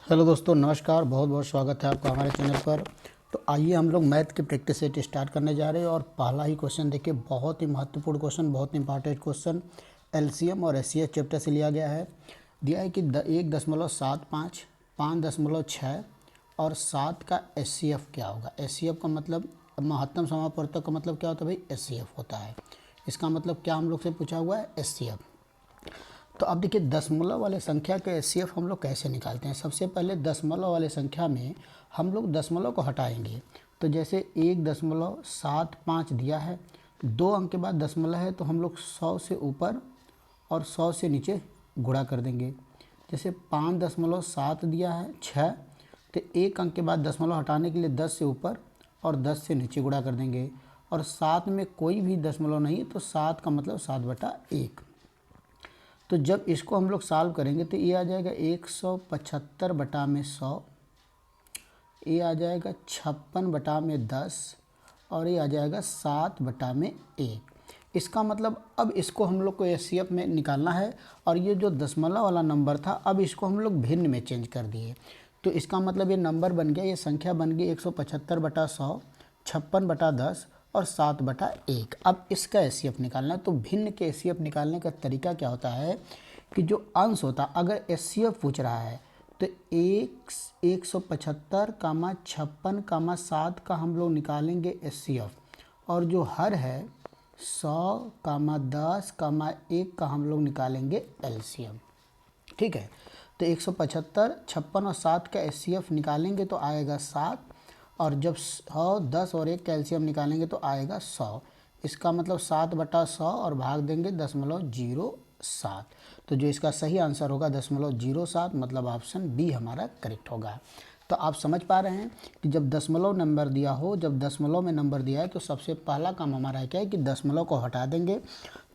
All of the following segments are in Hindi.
हेलो दोस्तों, नमस्कार। बहुत बहुत स्वागत है आपका हमारे चैनल पर। तो आइए हम लोग मैथ की प्रैक्टिस सेट स्टार्ट करने जा रहे हैं। और पहला ही क्वेश्चन देखिए, बहुत ही महत्वपूर्ण क्वेश्चन, बहुत इंपॉर्टेंट क्वेश्चन एलसीएम और एचसीएफ चैप्टर से लिया गया है। दिया है कि 1.75, 5.6 और 7 का एचसीएफ क्या होगा। एचसीएफ का मतलब महत्तम समापवर्तक का मतलब क्या होता है भाई, एचसीएफ होता है। इसका मतलब क्या हम लोग से पूछा हुआ है, एचसीएफ। तो अब देखिए, दशमलव वाले संख्या के एचसीएफ हम लोग कैसे निकालते हैं। सबसे पहले दशमलव वाले संख्या में हम लोग दशमलव को हटाएंगे। तो जैसे 1.75 दिया है, 2 अंक के बाद दशमलव है, तो हम लोग 100 से ऊपर और 100 से नीचे गुणा कर देंगे। जैसे 5.7 दिया है 6, तो 1 अंक के बाद दशमलव हटाने के लिए 10 से ऊपर और 10 से नीचे गुणा कर देंगे। और 7 में कोई भी दशमलव नहीं है, तो 7 का मतलब 7/1। तो जब इसको हम लोग सॉल्व करेंगे तो ये आ जाएगा 175/100, ये आ जाएगा 56/10 और ये आ जाएगा 7/1। इसका मतलब अब इसको हम लोग को एचसीएफ में निकालना है। और ये जो दशमलव वाला नंबर था, अब इसको हम लोग भिन्न में चेंज कर दिए। तो इसका मतलब ये नंबर बन गया, ये संख्या बन गई 175/100, 56/10 और 7/1। अब इसका एचसीएफ निकालना है। तो भिन्न के एचसीएफ निकालने का तरीका क्या होता है कि जो अंश होता, अगर एचसीएफ पूछ रहा है तो 175, 56, 7 का हम लोग निकालेंगे एचसीएफ। और जो हर है 100, 10, 1 का हम लोग निकालेंगे एलसीएम। ठीक है। तो 175, 56 और 7 का एचसीएफ निकालेंगे तो आएगा 7। और जब 100, 10 और 1 का एलसीएम निकालेंगे तो आएगा 100। इसका मतलब 7/100 और भाग देंगे 0.07। तो जो इसका सही आंसर होगा 0.07, मतलब ऑप्शन बी हमारा करेक्ट होगा। तो आप समझ पा रहे हैं कि जब दशमलव नंबर दिया हो, जब दशमलव में नंबर दिया है, तो सबसे पहला काम हमारा है क्या है कि दशमलव को हटा देंगे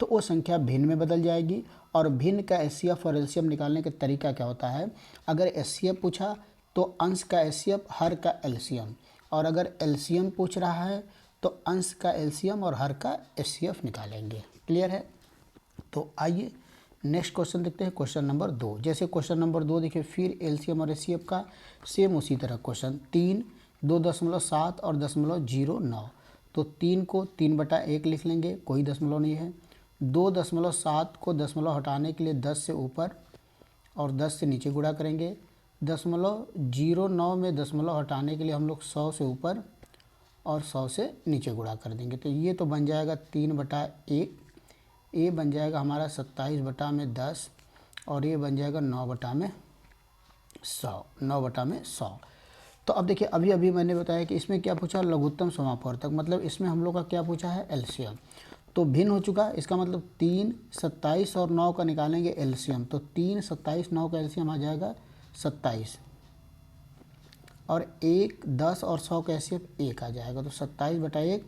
तो वो संख्या भिन्न में बदल जाएगी। और भिन्न का एचसीएफ और एलसीएम निकालने का तरीका क्या होता है, अगर एचसीएफ पूछा तो अंश का एचसीएफ, हर का एलसीएम। और अगर एलसीएम पूछ रहा है तो अंश का एलसीएम और हर का एचसीएफ निकालेंगे। क्लियर है। तो आइए नेक्स्ट क्वेश्चन देखते हैं, क्वेश्चन नंबर 2। जैसे क्वेश्चन नंबर 2 देखिए, फिर एलसीएम और एचसीएफ का सेम उसी तरह क्वेश्चन 3, 2.7 और 0.09। तो 3 को 3/1 लिख लेंगे, कोई दशमलव नहीं है। 2.7 को दशमलव हटाने के लिए 10 से ऊपर और 10 से नीचे गुणा करेंगे। 0.09 में दशमलव हटाने के लिए हम लोग 100 से ऊपर और 100 से नीचे गुणा कर देंगे। तो ये तो बन जाएगा 3/1, ये बन जाएगा हमारा 27/10 और ये बन जाएगा 9/100, 9/100। तो अब देखिए, अभी अभी मैंने बताया कि इसमें क्या पूछा, लघुत्तम समापवर्तक, मतलब इसमें हम लोग का क्या पूछा है, एलसीएम। तो भिन्न हो चुका, इसका मतलब 3, 27 और 9 का निकालेंगे एलसीएम। तो 3, 27, 9 का एलसीएम आ जाएगा 27। और 1, 10 और 100 का एलसीएम 1 आ जाएगा। तो 27/1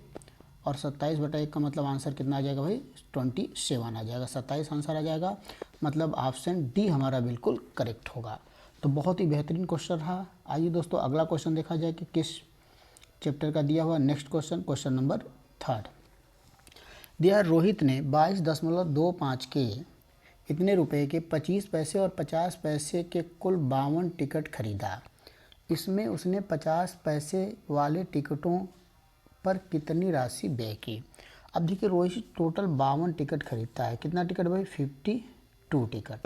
और 27/1 का मतलब आंसर कितना आ जाएगा भाई, 27 आ जाएगा। 27 आंसर आ जाएगा, मतलब ऑप्शन डी हमारा बिल्कुल करेक्ट होगा। तो बहुत ही बेहतरीन क्वेश्चन रहा। आइए दोस्तों, अगला क्वेश्चन देखा जाए कि किस चैप्टर का दिया हुआ। नेक्स्ट क्वेश्चन, क्वेश्चन नंबर 3 दिया है, रोहित ने 22.25 के इतने रुपए के 25 पैसे और 50 पैसे के कुल 52 टिकट खरीदा। इसमें उसने 50 पैसे वाले टिकटों पर कितनी राशि व्यय की। अब देखिए, रोहित टोटल 52 टिकट खरीदता है। कितना टिकट भाई, 52 टिकट।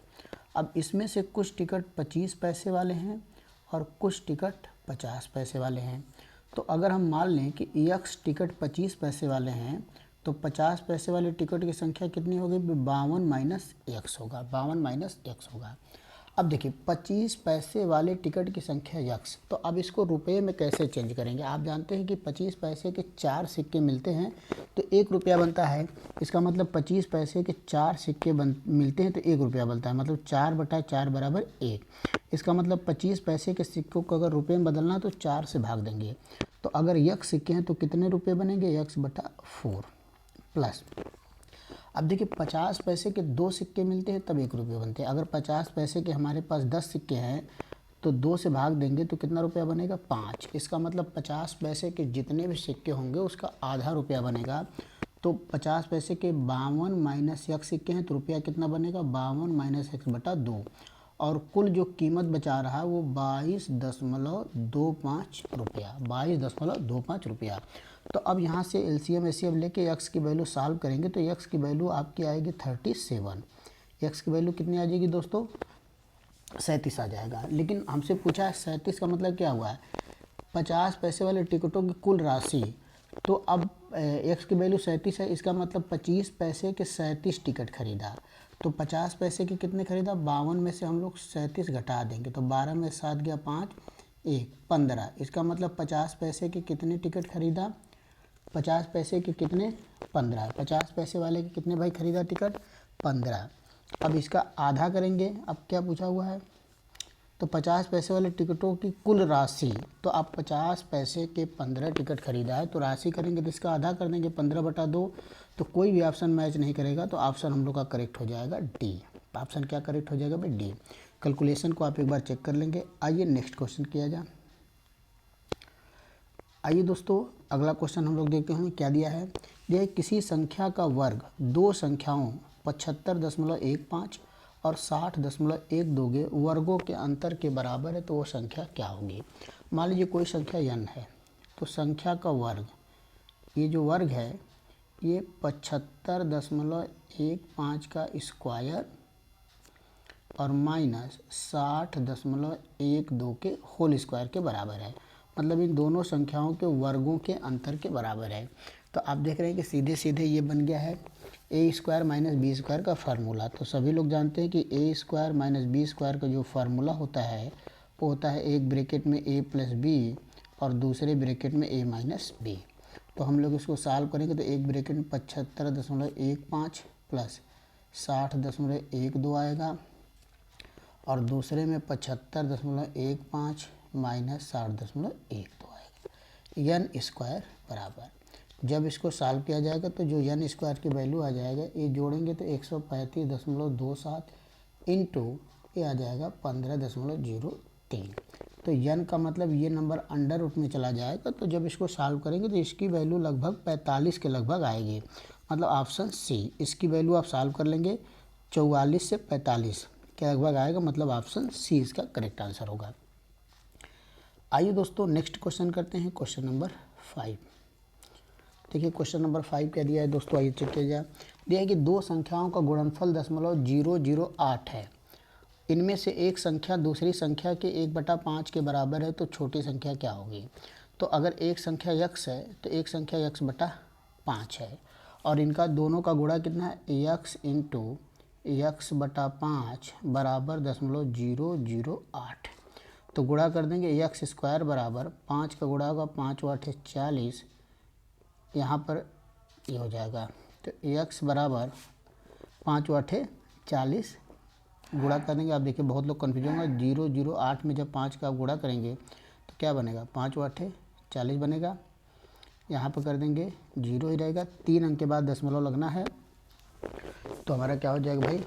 अब इसमें से कुछ टिकट 25 पैसे वाले हैं और कुछ टिकट 50 पैसे वाले हैं। तो अगर हम मान लें कि x टिकट 25 पैसे वाले हैं, तो 50 पैसे वाले टिकट की संख्या कितनी होगी, 52 - x होगा, 52 - x होगा। अब देखिए, 25 पैसे वाले टिकट की संख्या यक्स। तो अब इसको रुपए में कैसे चेंज करेंगे। आप जानते हैं कि 25 पैसे के 4 सिक्के मिलते हैं तो 1 रुपया बनता है। इसका मतलब 25 पैसे के 4 सिक्के मिलते हैं तो 1 रुपया बनता है, मतलब 4/4 = 1। इसका मतलब 25 पैसे के सिक्कों को अगर रुपये में बदलना तो 4 से भाग देंगे। तो अगर यक्स सिक्के हैं तो कितने रुपये बनेंगे, x/4 प्लस। अब देखिए, 50 पैसे के 2 सिक्के मिलते हैं तब 1 रुपये बनते हैं। अगर 50 पैसे के हमारे पास 10 सिक्के हैं तो 2 से भाग देंगे तो कितना रुपया बनेगा, 5। इसका मतलब 50 पैसे के जितने भी सिक्के होंगे उसका आधा रुपया बनेगा। तो 50 पैसे के 52 - x सिक्के हैं तो रुपया कितना बनेगा, 52 - x/2। और कुल जो कीमत बचा रहा है वो 22.25 रुपया, 22.25 रुपया। तो अब यहाँ से एलसीएम एचसीएफ लेके एक्स की वैल्यू सॉल्व करेंगे तो एक्स की वैल्यू आपकी आएगी 37। एक्स की वैल्यू कितनी आ जाएगी दोस्तों? 37 आ जाएगा। लेकिन हमसे पूछा है 37 का मतलब क्या हुआ है? 50 पैसे वाले टिकटों की कुल राशि। तो अब एक्स की वैल्यू 37 है, इसका मतलब 25 पैसे के 37 टिकट खरीदा। तो 50 पैसे के कितने खरीदा? 52 में से हम लोग 37 घटा देंगे तो 12 में 7 गया 5, 1, 15। इसका मतलब 50 पैसे के कितने टिकट खरीदा? 50 पैसे के कितने? 15। 50 पैसे वाले के कितने भाई खरीदा टिकट? 15। अब इसका आधा करेंगे। अब क्या पूछा हुआ है? तो 50 पैसे वाले टिकटों की कुल राशि। तो आप 50 पैसे के 15 टिकट खरीदा है तो राशि करेंगे तो इसका आधा कर देंगे 15/2। तो कोई भी ऑप्शन मैच नहीं करेगा तो ऑप्शन हम लोग का करेक्ट हो जाएगा डी। ऑप्शन क्या करेक्ट हो जाएगा भाई? डी। कैलकुलेशन को आप एक बार चेक कर लेंगे। आइए नेक्स्ट क्वेश्चन किया जाए। आइए दोस्तों अगला क्वेश्चन हम लोग देखते हैं क्या दिया है। यह किसी संख्या का वर्ग दो संख्याओं 75.15 और 60.12 के वर्गों के अंतर के बराबर है तो वो संख्या क्या होगी? मान लीजिए कोई संख्या n है तो संख्या का वर्ग, ये जो वर्ग है ये 75.15 का स्क्वायर और माइनस 60.12 के होल स्क्वायर के बराबर है। मतलब इन दोनों संख्याओं के वर्गों के अंतर के बराबर है। तो आप देख रहे हैं कि सीधे सीधे ये बन गया है ए स्क्वायर माइनस बी स्क्वायर का फार्मूला। तो सभी लोग जानते हैं कि ए स्क्वायर माइनस बी स्क्वायर का जो फार्मूला होता है वो होता है एक ब्रैकेट में ए प्लस बी और दूसरे ब्रैकेट में ए माइनस बी। तो हम लोग इसको सॉल्व करेंगे तो एक ब्रैकेट में 75.15 प्लस 60.12 आएगा और दूसरे में 75.15 माइनस 60.12 आएगा। एन स्क्वायर बराबर, जब इसको सॉल्व किया जाएगा तो जो एन स्क्वायर की वैल्यू आ जाएगा ये जोड़ेंगे तो 135.27 इंटू ये आ जाएगा 15.03। तो एन का मतलब ये नंबर अंडर रूट में चला जाएगा। तो जब इसको सॉल्व करेंगे तो इसकी वैल्यू लगभग 45 के लगभग आएगी। मतलब ऑप्शन सी, इसकी वैल्यू आप सॉल्व कर लेंगे 44 से 45 के लगभग आएगा। मतलब ऑप्शन सी इसका करेक्ट आंसर होगा। आइए दोस्तों नेक्स्ट क्वेश्चन करते हैं, क्वेश्चन नंबर 5। देखिए क्वेश्चन नंबर 5 क्या दिया है दोस्तों, आइए चेक किया जाए। दिया है कि दो संख्याओं का गुणनफल 0.008 है। इनमें से एक संख्या दूसरी संख्या के 1/5 के बराबर है तो छोटी संख्या क्या होगी? तो अगर एक संख्या x है तो एक संख्या x/5 है और इनका दोनों का गुणा कितना है? x इंटू x/5 बराबर 0.008। तो गुणा कर देंगे एक्स स्क्वायर बराबर 5 का गुणा होगा 5 8 40, यहाँ पर ये हो जाएगा। तो एक्स बराबर 5 8 40 गुणा कर देंगे। आप देखिए बहुत लोग कन्फ्यूजन होगा, 0.008 में जब 5 का गुणा करेंगे तो क्या बनेगा? 5 8 40 बनेगा। यहाँ पर कर देंगे 0 ही रहेगा, 3 अंक के बाद दशमलव लगना है। तो हमारा क्या हो जाएगा भाई?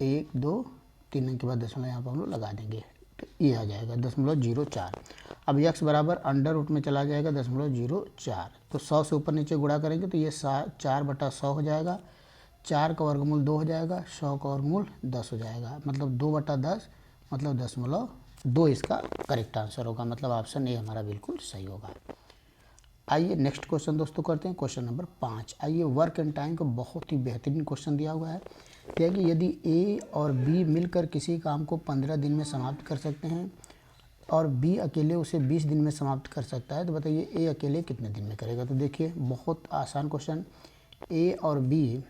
1 2 3 अंक के बाद दशमलव यहाँ पर हम लोग लगा देंगे तो ये आ जाएगा 0.04। अब x बराबर अंडर रूट में चला जाएगा 0.04। तो 100 से ऊपर नीचे गुणा करेंगे तो ये 4/100 हो जाएगा। 4 का वर्गमूल 2 हो जाएगा, 100 का वर्गमूल 10 हो जाएगा। मतलब 2/10 मतलब 0.2 इसका करेक्ट आंसर होगा। मतलब ऑप्शन ए हमारा बिल्कुल सही होगा। आइए नेक्स्ट क्वेश्चन दोस्तों करते हैं, क्वेश्चन नंबर 5। आइए वर्क एंड टाइम का बहुत ही बेहतरीन क्वेश्चन दिया हुआ है। क्या है कि यदि ए और बी मिलकर किसी काम को 15 दिन में समाप्त कर सकते हैं और बी अकेले उसे 20 दिन में समाप्त कर सकता है तो बताइए ए अकेले कितने दिन में करेगा? तो देखिए बहुत आसान क्वेश्चन, ए और बी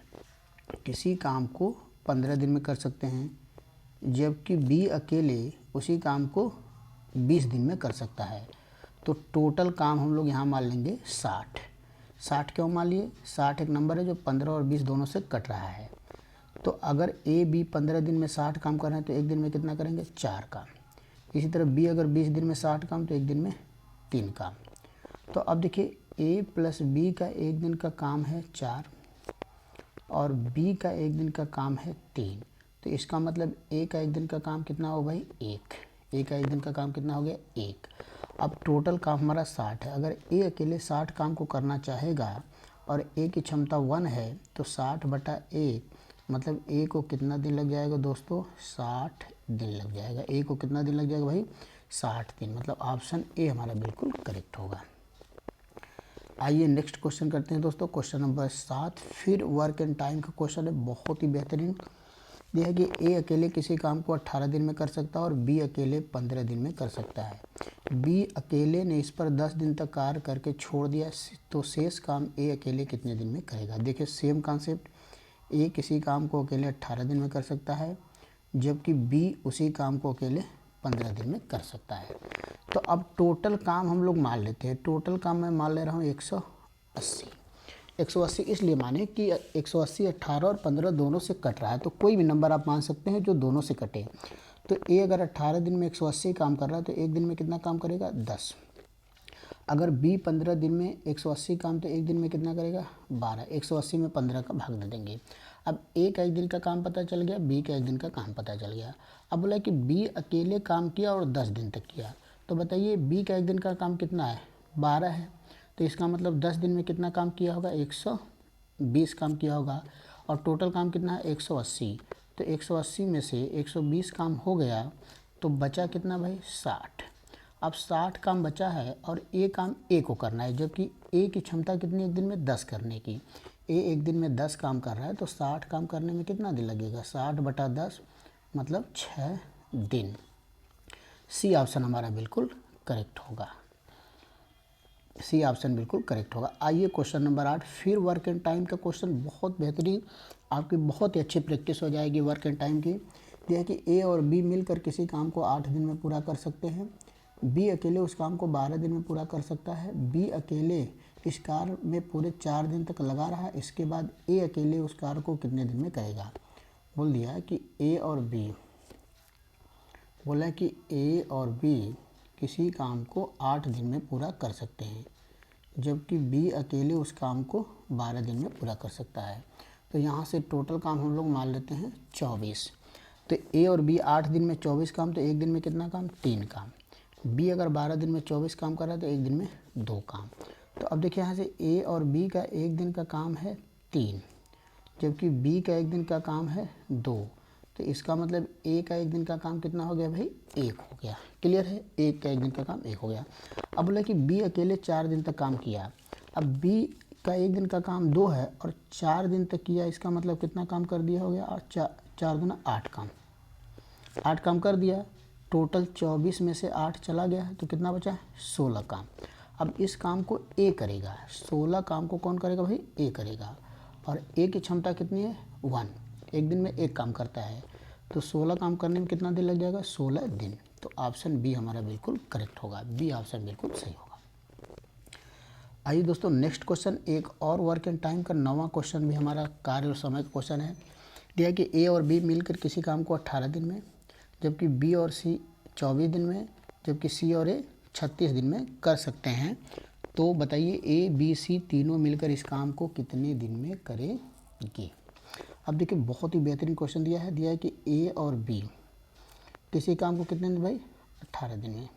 किसी काम को 15 दिन में कर सकते हैं जबकि बी अकेले उसी काम को 20 दिन में कर सकता है। तो टोटल काम हम लोग यहाँ मान लेंगे 60। 60 क्यों मान लिए? 60 एक नंबर है जो 15 और 20 दोनों से कट रहा है। तो अगर ए बी 15 दिन में 60 काम कर रहे हैं तो एक दिन में कितना करेंगे? 4 काम। इसी तरह बी अगर 20 दिन में 60 काम तो एक दिन में 3 काम। तो अब देखिए ए प्लस बी का एक दिन का काम है 4 और बी का एक दिन का काम है 3। तो इसका मतलब ए का एक दिन का काम कितना हो भाई? 1। ए का एक दिन का काम कितना हो गया? 1। अब टोटल काम हमारा 60 है। अगर ए अकेले 60 काम को करना चाहेगा और ए की क्षमता 1 है तो 60/1 मतलब ए को कितना दिन लग जाएगा दोस्तों, 60 दिन लग जाएगा। ए को कितना दिन लग जाएगा भाई, 60 दिन। मतलब ऑप्शन ए हमारा बिल्कुल करेक्ट होगा। आइए नेक्स्ट क्वेश्चन करते हैं दोस्तों, क्वेश्चन नंबर 7। फिर वर्क एंड टाइम का क्वेश्चन है, बहुत ही बेहतरीन। यह है कि ए अकेले किसी काम को 18 दिन में कर सकता है और बी अकेले 15 दिन में कर सकता है। बी अकेले ने इस पर 10 दिन तक कार्य करके छोड़ दिया, तो शेष काम ए अकेले कितने दिन में करेगा। देखिए सेम कॉन्सेप्ट, ए किसी काम को अकेले 18 दिन में कर सकता है, जबकि बी उसी काम को अकेले 15 दिन में कर सकता है। तो अब टोटल काम हम लोग मान लेते हैं। टोटल काम मैं मान ले रहा हूँ 180। 180 इसलिए माने कि 180 18 और 15 दोनों से कट रहा है, तो कोई भी नंबर आप मान सकते हैं जो दोनों से कटे। तो ए अगर 18 दिन में 180 काम कर रहा है तो एक दिन में कितना काम करेगा, 10। अगर बी 15 दिन में 180 काम तो एक दिन में कितना करेगा, 12। 180 में 15 का भाग दे देंगे। अब ए का एक दिन का काम पता चल गया, बी का एक दिन का काम पता चल गया। अब बोला कि बी अकेले काम किया और 10 दिन तक किया, तो बताइए बी का एक दिन का काम कितना है, 12 है। तो इसका मतलब 10 दिन में कितना काम किया होगा, 120 काम किया होगा। और टोटल काम कितना है, 180। तो 180 में से 120 काम हो गया, तो बचा कितना भाई, 60। अब 60 काम बचा है और ए काम ए को करना है, जबकि ए की क्षमता कितनी एक दिन में, 10 करने की। ए एक दिन में 10 काम कर रहा है, तो 60 काम करने में कितना दिन लगेगा, 60 बटा 10 मतलब 6 दिन। सी ऑप्शन हमारा बिल्कुल करेक्ट होगा। सी ऑप्शन बिल्कुल करेक्ट होगा। आइए क्वेश्चन नंबर 8। फिर वर्क एंड टाइम का क्वेश्चन बहुत बेहतरीन, आपकी बहुत ही अच्छी प्रैक्टिस हो जाएगी वर्क एंड टाइम की। यह है कि ए और बी मिलकर किसी काम को 8 दिन में पूरा कर सकते हैं। बी अकेले उस काम को 12 दिन में पूरा कर सकता है। बी अकेले इस कार्य में पूरे 4 दिन तक लगा रहा। इसके बाद ए अकेले उस कार्य को कितने दिन में करेगा। बोल दिया कि ए और बी, बोला कि ए और बी किसी काम को 8 दिन में पूरा कर सकते हैं, जबकि बी अकेले उस काम को 12 दिन में पूरा कर सकता है। तो यहाँ से टोटल काम हम लोग मान लेते हैं 24। तो ए और बी 8 दिन में 24 काम, तो एक दिन में कितना काम, 3 काम। बी अगर 12 दिन में 24 काम कर रहा है तो एक दिन में 2 काम। तो अब देखिए यहाँ से ए और बी का एक दिन का काम है 3, जबकि बी का एक दिन का काम है 2। तो इसका मतलब ए का एक दिन का काम कितना हो गया भाई, 1 हो गया। क्लियर है, एक का एक दिन का काम 1 हो गया। अब बोला कि बी अकेले 4 दिन तक काम किया। अब बी का एक दिन का काम 2 है और 4 दिन तक किया, इसका मतलब कितना काम कर दिया हो गया, और 4 दूना 8 काम, 8 काम कर दिया। टोटल 24 में से 8 चला गया है, तो कितना बचा, 16 काम। अब इस काम को ए करेगा, 16 काम को कौन करेगा भाई, ए करेगा। और ए की क्षमता कितनी है, 1, एक दिन में 1 काम करता है। तो 16 काम करने में कितना दिन लग जाएगा, 16 दिन। तो ऑप्शन बी हमारा बिल्कुल करेक्ट होगा। बी ऑप्शन बिल्कुल सही होगा। आइए दोस्तों नेक्स्ट क्वेश्चन, एक और वर्क एंड टाइम का 9वां क्वेश्चन भी हमारा कार्य और समय का क्वेश्चन है। दिया कि ए और बी मिलकर किसी काम को 18 दिन में, जबकि बी और सी 24 दिन में, जबकि सी और ए 36 दिन में कर सकते हैं। तो बताइए ए बी सी तीनों मिलकर इस काम को कितने दिन में करेंगे। अब देखिए बहुत ही बेहतरीन क्वेश्चन दिया है। दिया है कि ए और बी किसी काम को कितने दिन भाई, 18 दिन में,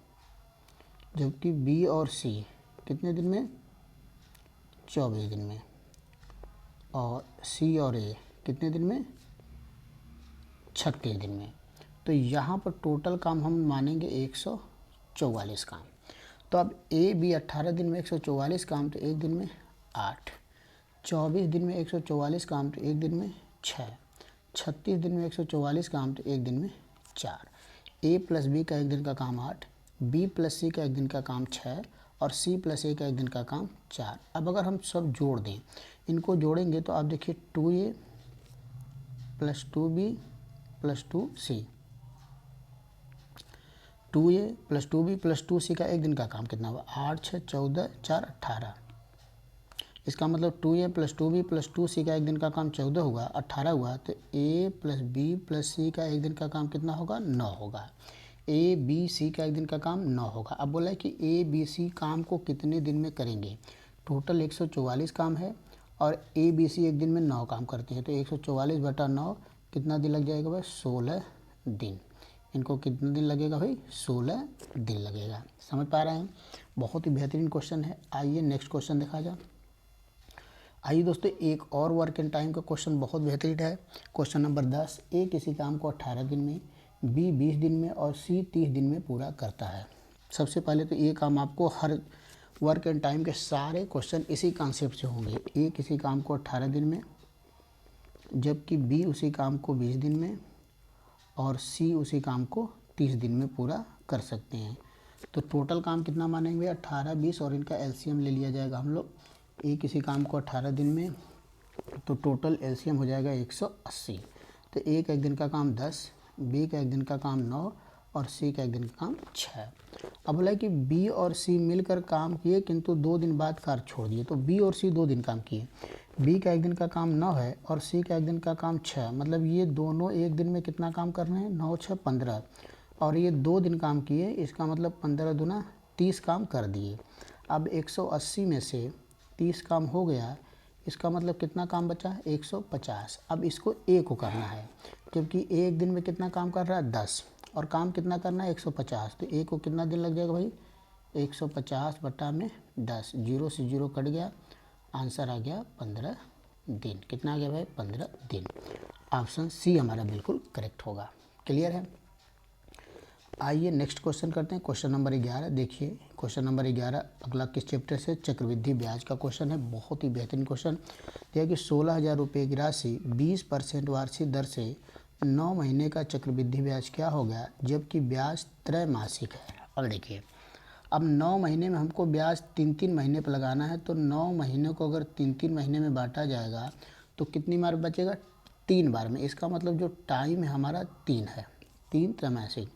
जबकि बी और सी कितने दिन में, 24 दिन में, और सी और ए कितने दिन में, 36 दिन में। तो यहाँ पर टोटल काम हम मानेंगे 144 काम। तो अब ए बी 18 दिन में 144 काम, तो एक दिन में 8, 24 दिन में 144 काम, तो एक दिन में 6, 36 दिन में 144 काम, तो एक दिन में 4। ए प्लस बी का एक दिन का काम 8, बी प्लस सी का एक दिन का काम 6, और सी प्लस ए का एक दिन का काम 4। अब अगर हम सब जोड़ दें, इनको जोड़ेंगे तो आप देखिए 2a plus 2b plus 2c, 2a plus 2b plus 2c का एक दिन का काम कितना हुआ, 8 6 14 4 18। इसका मतलब 2a plus 2b plus 2c का एक दिन का काम 14 हुआ, 18 हुआ। तो a plus b plus c का एक दिन का काम कितना होगा, 9 होगा। ए बी सी का एक दिन का काम 9 होगा। अब बोला है कि ए बी सी काम को कितने दिन में करेंगे। टोटल 144 काम है और ए बी सी एक दिन में 9 काम करते हैं, तो 144 बटा 9 कितना दिन लग जाएगा भाई, 16 दिन। इनको कितना दिन लगेगा भाई, 16 दिन लगेगा। समझ पा रहे हैं, बहुत ही बेहतरीन क्वेश्चन है। आइए नेक्स्ट क्वेश्चन देखा जाए। आइए दोस्तों, एक और वर्क एंड टाइम का क्वेश्चन बहुत बेहतरीन है। क्वेश्चन नंबर 10, ए किसी काम को 18 दिन में, बी 20 दिन में और सी 30 दिन में पूरा करता है। सबसे पहले तो ये काम आपको हर वर्क एंड टाइम के सारे क्वेश्चन इसी कॉन्सेप्ट से होंगे। ए किसी काम को 18 दिन में, जबकि बी उसी काम को 20 दिन में और सी उसी काम को 30 दिन में पूरा कर सकते हैं। तो टोटल काम कितना मानेंगे? 18, 20 और इनका एलसीएम ले लिया जाएगा हम लोग। ए किसी काम को 18 दिन में, तो टोटल एलसीएम हो जाएगा 180। तो ए का एक दिन का काम 10, बी का एक दिन का काम 9 और सी का एक दिन का काम 6। अब बोला कि बी और सी मिलकर काम किए किंतु 2 दिन बाद कार्य छोड़ दिए। तो बी और सी 2 दिन काम किए। बी का एक दिन का काम 9 है और सी का एक दिन का काम 6। मतलब ये दोनों एक दिन में कितना काम कर रहे हैं? 9, 6, 15। और ये 2 दिन काम किए, इसका मतलब 15 दूना 30 काम कर दिए। अब 180 में से 30 काम हो गया, इसका मतलब कितना काम बचा? 150। अब इसको ए को करना है, जबकि ए एक दिन में कितना काम कर रहा है? 10, और काम कितना करना है? 150। तो ए को कितना दिन लग जाएगा भाई? 150 बटा में 10, 0 से 0 कट गया, आंसर आ गया 15 दिन। कितना आ गया भाई? 15 दिन। ऑप्शन सी हमारा बिल्कुल करेक्ट होगा। क्लियर है? आइए नेक्स्ट क्वेश्चन करते हैं। क्वेश्चन नंबर 11 देखिए। क्वेश्चन नंबर 11 अगला किस चैप्टर से? चक्रवृद्धि ब्याज का क्वेश्चन है। बहुत ही बेहतरीन क्वेश्चन। देखिए कि 16,000 रुपये की राशि 20% वार्षिक दर से 9 महीने का चक्रवृद्धि ब्याज क्या हो गया, जबकि ब्याज त्रैमासिक है। अब देखिए, अब 9 महीने में हमको ब्याज 3-3 महीने पर लगाना है। तो 9 महीने को अगर 3-3 महीने में बांटा जाएगा तो कितनी बार बचेगा? 3 बार में। इसका मतलब जो टाइम है हमारा 3 है, 3 त्रैमासिक।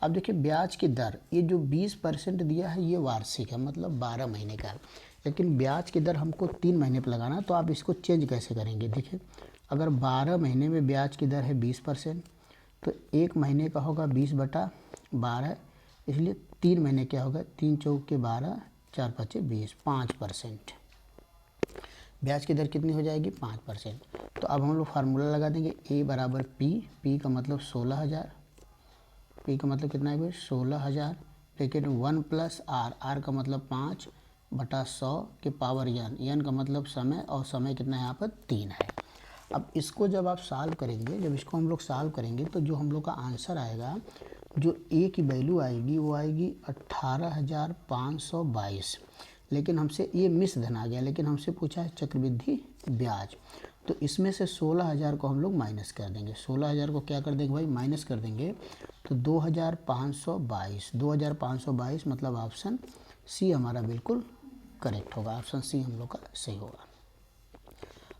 अब देखिए ब्याज की दर, ये जो 20% दिया है ये वार्षिक है, मतलब 12 महीने का है। लेकिन ब्याज की दर हमको 3 महीने पर लगाना है। तो आप इसको चेंज कैसे करेंगे? देखिए, अगर 12 महीने में ब्याज की दर है 20%, तो 1 महीने का होगा 20/12, इसलिए 3 महीने क्या होगा? 3 चौक के 12, 4 पचे 20, 5%। ब्याज की दर कितनी हो जाएगी? 5%। तो अब हम लोग फार्मूला लगा देंगे, ए बराबर पी। पी का मतलब 16,000, पी का मतलब कितना है भाई? 16,000, लेकिन 1 प्लस आर, आर का मतलब 5/100 के पावर एन, एन का मतलब समय, और समय कितना है यहाँ पर? 3 है। अब इसको जब आप सॉल्व करेंगे, जब इसको हम लोग सॉल्व करेंगे तो जो हम लोग का आंसर आएगा, जो ए की वैल्यू आएगी वो आएगी 18,522। लेकिन हमसे ये मिस धन आ गया, लेकिन हमसे पूछा है चक्रवृद्धि ब्याज। तो इसमें से 16,000 को हम लोग माइनस कर देंगे। 16,000 को क्या कर देंगे भाई? माइनस कर देंगे। तो 2,522, 2,522 मतलब ऑप्शन सी हमारा बिल्कुल करेक्ट होगा। ऑप्शन सी हम लोग का सही होगा।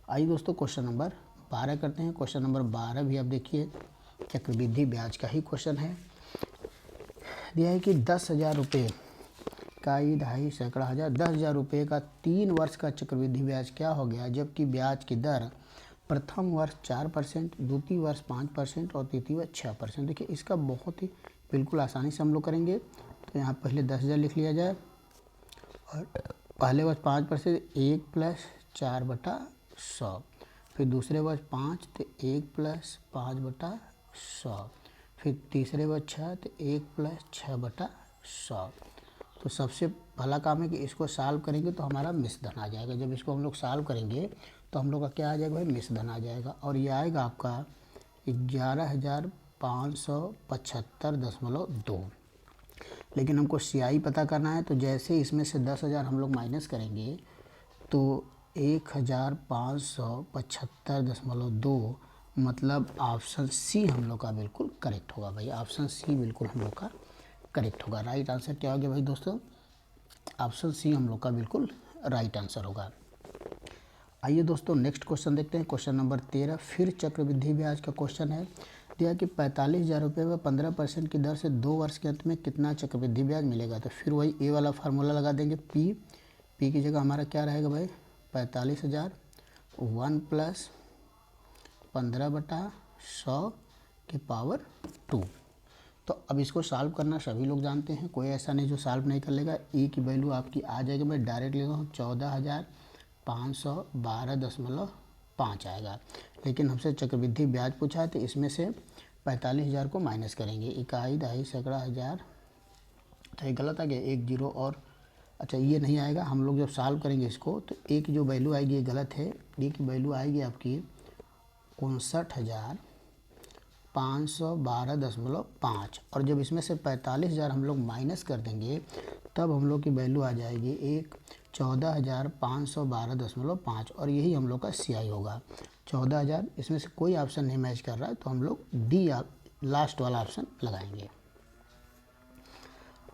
आइए दोस्तों क्वेश्चन नंबर 12 करते हैं। क्वेश्चन नंबर 12 भी आप देखिए चक्रवृद्धि ब्याज का ही क्वेश्चन है। दिया है कि 10,000 रुपये का, ये 2.5 सैकड़ा हज़ार, 10,000 रुपये का 3 वर्ष का चक्रवृद्धि ब्याज क्या हो गया, जबकि ब्याज की दर प्रथम वर्ष 4%, द्वितीय वर्ष 5% और तृतीय वर्ष 6%। देखिए इसका बहुत ही बिल्कुल आसानी से हम लोग करेंगे। तो यहाँ पहले 10,000 लिख लिया जाए, और पहले वर्ष 5%, 1 + 4/100, फिर दूसरे वर्ष 5 तो 1 + 5/100, फिर तीसरे वर्ष 6 तो 1 + 6/100। तो सबसे पहला काम है कि इसको सॉल्व करेंगे तो हमारा मिस धन आ जाएगा। जब इसको हम लोग सॉल्व करेंगे तो हम लोग का क्या आ जाएगा भाई? मिस धन आ जाएगा, और ये आएगा आपका 11,575.2। लेकिन हमको सीआई पता करना है। तो जैसे इसमें से 10,000 हम लोग माइनस करेंगे तो 1,575.2, मतलब ऑप्शन सी हम लोग का बिल्कुल करेक्ट होगा भाई। ऑप्शन सी बिल्कुल हम लोग का करेक्ट होगा। राइट आंसर क्या हो गया भाई दोस्तों? ऑप्शन सी हम लोग का बिल्कुल राइट आंसर होगा। आइए दोस्तों नेक्स्ट क्वेश्चन देखते हैं। क्वेश्चन नंबर 13 फिर चक्रवृद्धि ब्याज का क्वेश्चन है। दिया कि 45,000 रुपये में 15% की दर से 2 वर्ष के अंत में कितना चक्रवृद्धि ब्याज मिलेगा। तो फिर वही ए वाला फार्मूला लगा देंगे, पी। पी की जगह हमारा क्या रहेगा भाई? 45,000 1 + 15/100 के पावर 2। तो अब इसको सॉल्व करना सभी लोग जानते हैं, कोई ऐसा नहीं जो सॉल्व नहीं कर लेगा। ए की वैल्यू आपकी आ जाएगी, मैं डायरेक्ट ले रहा हूँ 14,512.5 आएगा। लेकिन हमसे चक्रवृद्धि ब्याज पूछा है तो इसमें से 45,000 को माइनस करेंगे। 1, 2, 2.5 सैकड़ा हज़ार, तो ये गलत आ गया, 1 0 और अच्छा ये नहीं आएगा, हम लोग जब सॉल्व करेंगे इसको तो ए की जो वैल्यू आएगी ये गलत है, डी की वैल्यू आएगी आपकी 59,512.5 और जब इसमें से 45,000 हम लोग माइनस कर देंगे तब हम लोग की वैल्यू आ जाएगी 14,512.5 और यही हम लोग का CI होगा 14,000। इसमें से कोई ऑप्शन नहीं मैच कर रहा है तो हम लोग डी लास्ट वाला ऑप्शन लगाएंगे।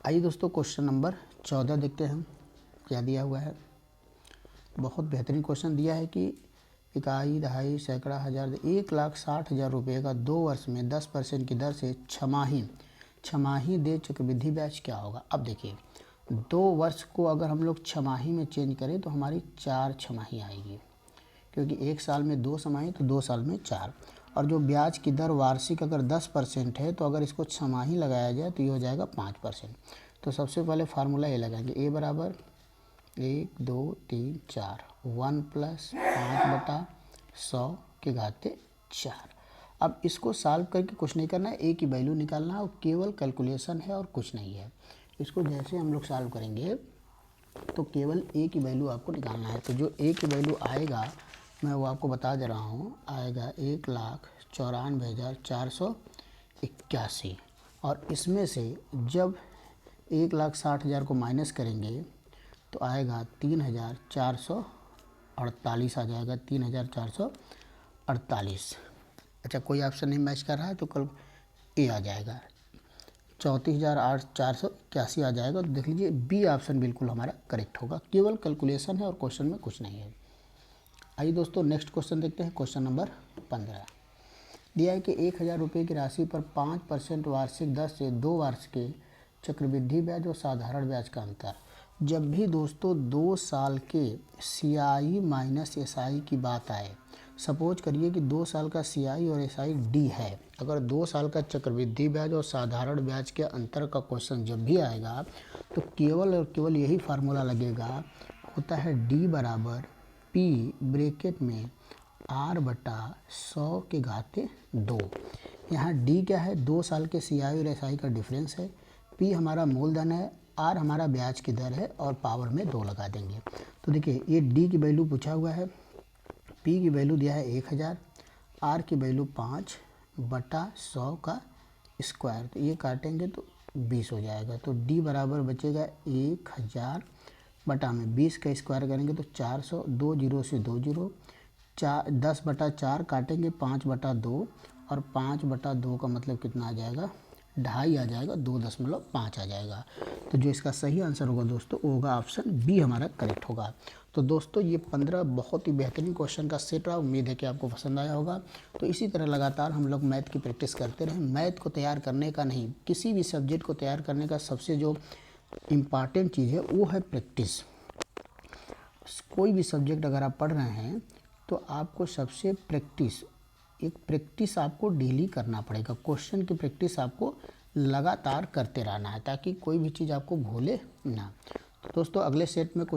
आइए दोस्तों क्वेश्चन नंबर 14 देखते हैं क्या दिया हुआ है। बहुत बेहतरीन क्वेश्चन दिया है कि इकाई, दहाई, सैकड़ा, हज़ार, 1,60,000 रुपये का 2 वर्ष में 10% की दर से छमाही दे चक्रवृद्धि ब्याज क्या होगा। अब देखिए 2 वर्ष को अगर हम लोग छमाही में चेंज करें तो हमारी 4 छमाही आएगी, क्योंकि 1 साल में 2 छमाही तो 2 साल में 4। और जो ब्याज की दर वार्षिक अगर 10% है तो अगर इसको छमाही लगाया जाए तो ये हो जाएगा 5%। तो सबसे पहले फार्मूला ये लगाएंगे, ए बराबर 1 2 3 4 1 + 5/100 के घाते 4। अब इसको सॉल्व करके कुछ नहीं करना है, ए की वैल्यू निकालना है और केवल कैलकुलेशन है और कुछ नहीं है। इसको जैसे हम लोग सॉल्व करेंगे तो केवल ए की वैल्यू आपको निकालना है। तो जो ए की वैल्यू आएगा मैं वो आपको बता दे रहा हूँ, आएगा 1,94,481 और इसमें से जब 1,60,000 को माइनस करेंगे तो आएगा 3,448 आ जाएगा, 3,448। अच्छा कोई ऑप्शन नहीं मैच कर रहा है तो कल ए आ जाएगा, 34,481 आ जाएगा। तो देख लीजिए बी ऑप्शन बिल्कुल हमारा करेक्ट होगा, केवल कैलकुलेशन है और क्वेश्चन में कुछ नहीं है। आइए दोस्तों नेक्स्ट क्वेश्चन देखते हैं। क्वेश्चन नंबर 15 दिया है कि 1,000 रुपये की राशि पर 5% वार्षिक दर से 2 वर्ष के चक्रवृद्धि ब्याज और साधारण ब्याज का अंतर। जब भी दोस्तों 2 साल के CI माइनस SI की बात आए, सपोज करिए कि 2 साल का CI और SI D है, अगर 2 साल का चक्रवृद्धि ब्याज और साधारण ब्याज के अंतर का क्वेश्चन जब भी आएगा तो केवल और केवल यही फार्मूला लगेगा, होता है D बराबर P ब्रैकेट में R/100 के घाते 2। यहाँ D क्या है, 2 साल के CI और SI का डिफरेंस है, P हमारा मूलधन है, R हमारा ब्याज की दर है और पावर में 2 लगा देंगे। तो देखिए ये D की वैल्यू पूछा हुआ है, P की वैल्यू दिया है 1,000, R की वैल्यू 5/100 का स्क्वायर, तो ये काटेंगे तो 20 हो जाएगा। तो D बराबर बचेगा 1,000 बटा में 20 का स्क्वायर करेंगे तो 400, 2 0 से 2 0, 10/4 काटेंगे 5/2 और 5/2 का मतलब कितना आ जाएगा, 2.5 आ जाएगा, 2.5 आ जाएगा। तो जो इसका सही आंसर होगा दोस्तों वो होगा ऑप्शन बी हमारा करेक्ट होगा। तो दोस्तों ये 15 बहुत ही बेहतरीन क्वेश्चन का सेट रहा, उम्मीद है कि आपको पसंद आया होगा। तो इसी तरह लगातार हम लोग मैथ की प्रैक्टिस करते रहें। मैथ को तैयार करने का नहीं, किसी भी सब्जेक्ट को तैयार करने का सबसे जो इम्पॉर्टेंट चीज़ है वो है प्रैक्टिस। कोई भी सब्जेक्ट अगर आप पढ़ रहे हैं तो आपको सबसे प्रैक्टिस आपको डेली करना पड़ेगा। क्वेश्चन की प्रैक्टिस आपको लगातार करते रहना है ताकि कोई भी चीज़ आपको भूले ना। तो दोस्तों अगले सेट में